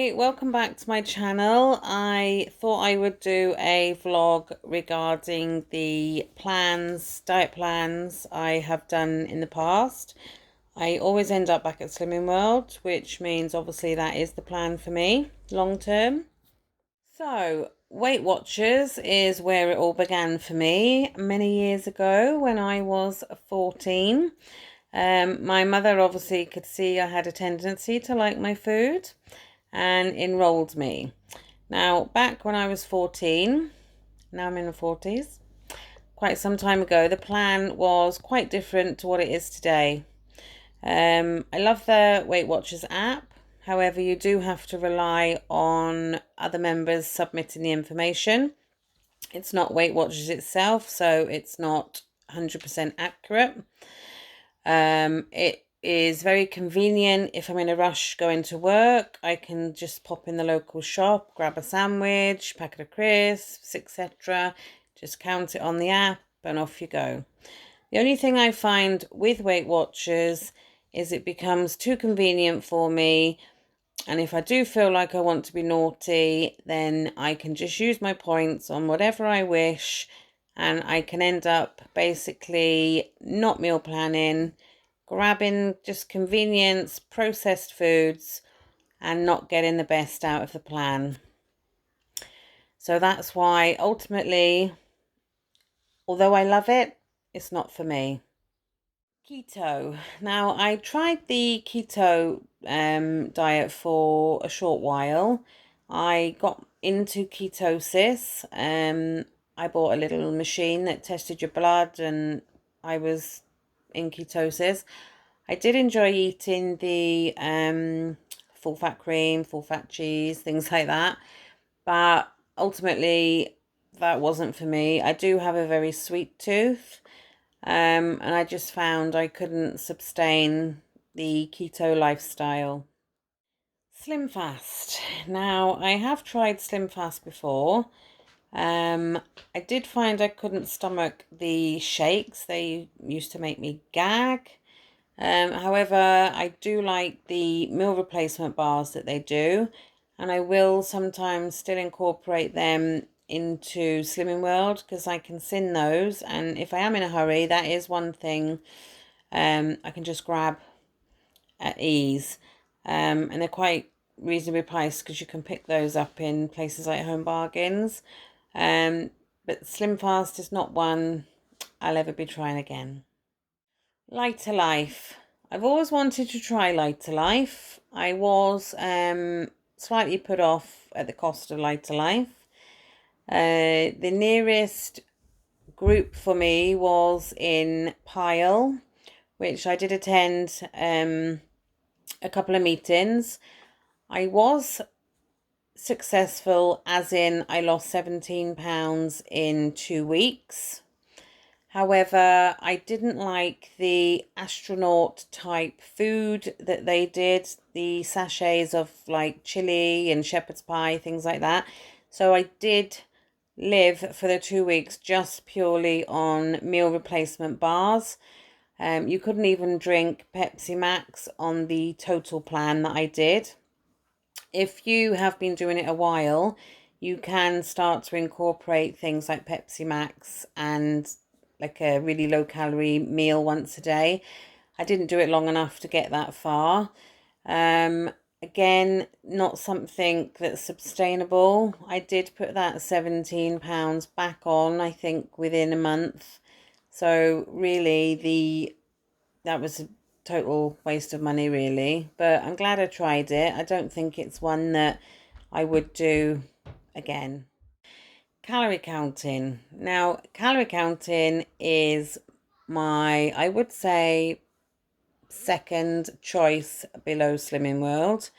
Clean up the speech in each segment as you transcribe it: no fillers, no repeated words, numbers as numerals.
Hi, welcome back to my channel. I thought I would do a vlog regarding the diet plans I have done in the past. I always end up back at Slimming World, which means obviously that is the plan for me long term. So, Weight Watchers is where it all began for me many years ago when I was 14. My mother obviously could see I had a tendency to like my food and enrolled me. Now, back when I was 14, now I'm in the 40s, quite some time ago, the plan was quite different to what it is today. I love the Weight Watchers app. However, you do have to rely on other members submitting the information. It's not Weight Watchers itself, so it's not 100% accurate. It is very convenient if I'm in a rush going to work. I can just pop in the local shop, grab a sandwich, packet of crisps, etc. Just count it on the app and off you go. The only thing I find with Weight Watchers is it becomes too convenient for me, and if I do feel like I want to be naughty, then I can just use my points on whatever I wish, and I can end up basically not meal planning, grabbing just convenience, processed foods, and not getting the best out of the plan. So that's why ultimately, although I love it, it's not for me. Keto. Now, I tried the keto diet for a short while. I got into ketosis. I bought a little machine that tested your blood, and I was in ketosis. I did enjoy eating the full fat cream, full fat cheese, things like that. But ultimately, that wasn't for me. I do have a very sweet tooth. And I just found I couldn't sustain the keto lifestyle. SlimFast. Now, I have tried SlimFast before. I did find I couldn't stomach the shakes. They used to make me gag. However, I do like the meal replacement bars that they do, and I will sometimes still incorporate them into Slimming World because I can sin those, and if I am in a hurry, that is one thing I can just grab at ease. And they're quite reasonably priced because you can pick those up in places like Home Bargains. But SlimFast is not one I'll ever be trying again. LighterLife. I've always wanted to try LighterLife. I was slightly put off at the cost of LighterLife. The nearest group for me was in Pyle, which I did attend a couple of meetings. I was successful, as in I lost 17 pounds in 2 weeks. However, I didn't like the astronaut type food that they did, the sachets of like chili and shepherd's pie, things like that. So I did live for the 2 weeks just purely on meal replacement bars. You couldn't even drink Pepsi Max on the total plan that I did. If you have been doing it a while, you can start to incorporate things like Pepsi Max and like a really low calorie meal once a day. I didn't do it long enough to get that far. Again, not something that's sustainable. I did put that 17 pounds back on, I think, within a month. So really that was a total waste of money, really. But I'm glad I tried it. I don't think it's one that I would do again. Calorie counting. Now, calorie counting is my, I would say, second choice below Slimming World.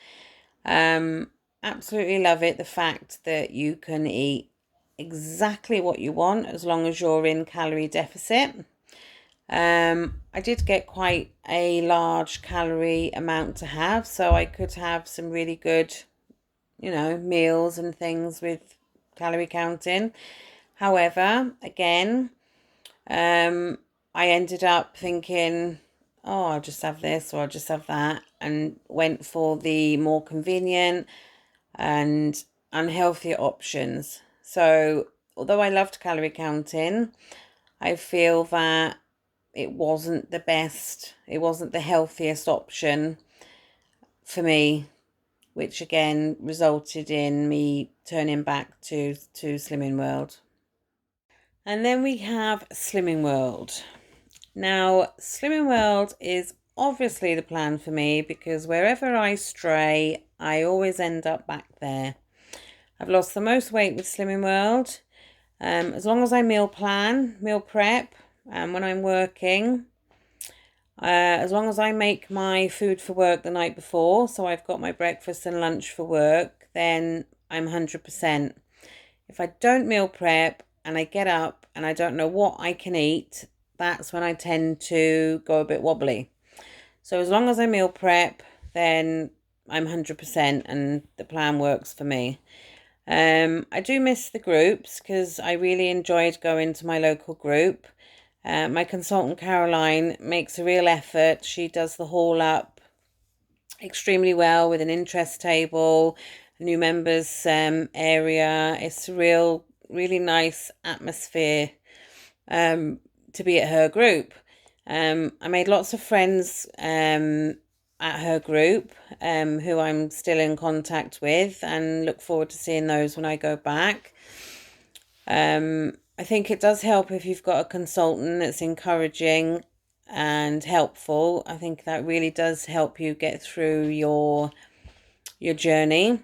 Absolutely love it. The fact that you can eat exactly what you want as long as you're in calorie deficit. I did get quite a large calorie amount to have, so I could have some really good, meals and things with calorie counting. However, again, I ended up thinking, oh, I'll just have this or I'll just have that, and went for the more convenient. and unhealthier options. So although I loved calorie counting, I feel that it wasn't the best, it wasn't the healthiest option for me, which again resulted in me turning back to Slimming World. And then we have Slimming World. Now, Slimming World is obviously the plan for me because wherever I stray, I always end up back there. I've lost the most weight with Slimming World. As long as I meal prep, and when I'm working, as long as I make my food for work the night before, so I've got my breakfast and lunch for work, then I'm 100%. If I don't meal prep and I get up and I don't know what I can eat, that's when I tend to go a bit wobbly. So as long as I meal prep, then I'm 100% and the plan works for me. I do miss the groups because I really enjoyed going to my local group. My consultant Caroline makes a real effort. She does the haul up extremely well with an interest table, a new members area. It's a really nice atmosphere to be at her group. I made lots of friends at her group who I'm still in contact with and look forward to seeing those when I go back. I think it does help if you've got a consultant that's encouraging and helpful. I think that really does help you get through your journey.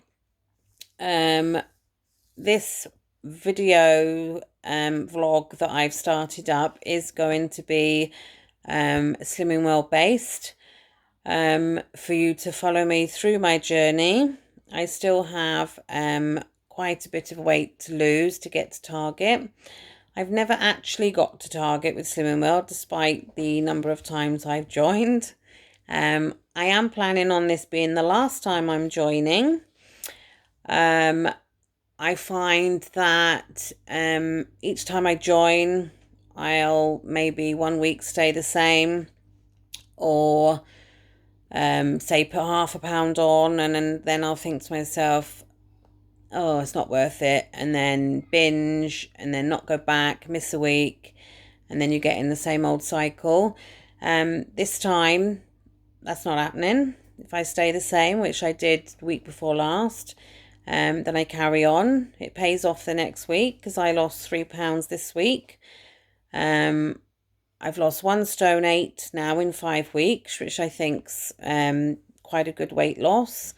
This video vlog that I've started up is going to be Slimming Well based, for you to follow me through my journey. I still have quite a bit of weight to lose to get to target. I've never actually got to target with Slimming Well, despite the number of times I've joined. I am planning on this being the last time I'm joining. I find that each time I join, I'll maybe 1 week stay the same, or say put half a pound on, and then I'll think to myself, oh, it's not worth it, and then binge, and then not go back, miss a week, and then you get in the same old cycle. This time, that's not happening. If I stay the same, which I did the week before last, then I carry on. It pays off the next week because I lost 3 pounds this week. I've lost 1 stone 8 now in 5 weeks, which I think's quite a good weight loss,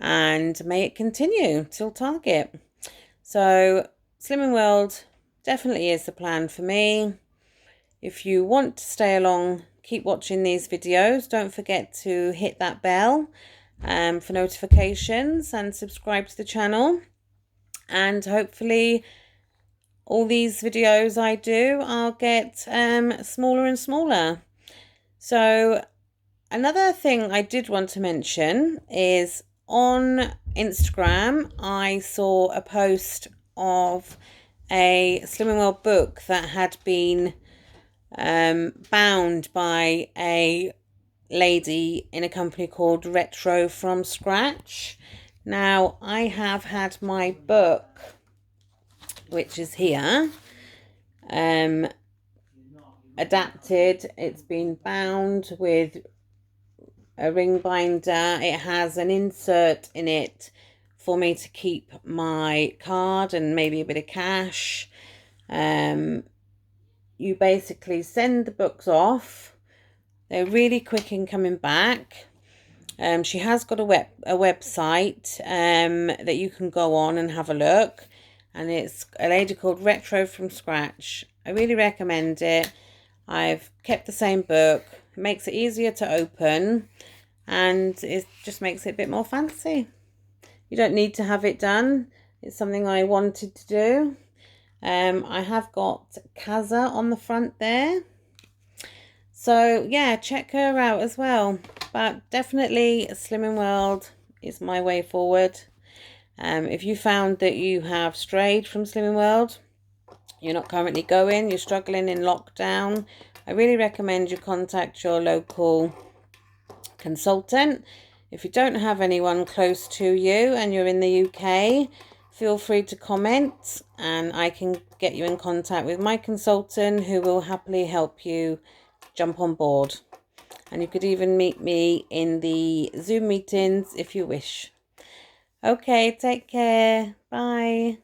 and may it continue till target. So Slimming World definitely is the plan for me. If you want to stay along, keep watching these videos. Don't forget to hit that bell for notifications and subscribe to the channel. And hopefully all these videos I do, I'll get smaller and smaller. So another thing I did want to mention is on Instagram, I saw a post of a Slimming Well book that had been bound by a lady in a company called Retro from Scratch. Now, I have had my book, which is here, adapted. It's been bound with a ring binder. It has an insert in it for me to keep my card and maybe a bit of cash. You basically send the books off. They're really quick in coming back. She has got a website that you can go on and have a look, and it's a lady called Retro from Scratch. I really recommend it. I've kept the same book. It makes it easier to open, and it just makes it a bit more fancy. You don't need to have it done. It's something I wanted to do. I have got Kaza on the front there. So yeah, check her out as well. But definitely Slimming World is my way forward. If you found that you have strayed from Slimming World, you're not currently going, you're struggling in lockdown, I really recommend you contact your local consultant. If you don't have anyone close to you and you're in the UK, feel free to comment and I can get you in contact with my consultant who will happily help you jump on board. And you could even meet me in the Zoom meetings if you wish. Okay, take care. Bye.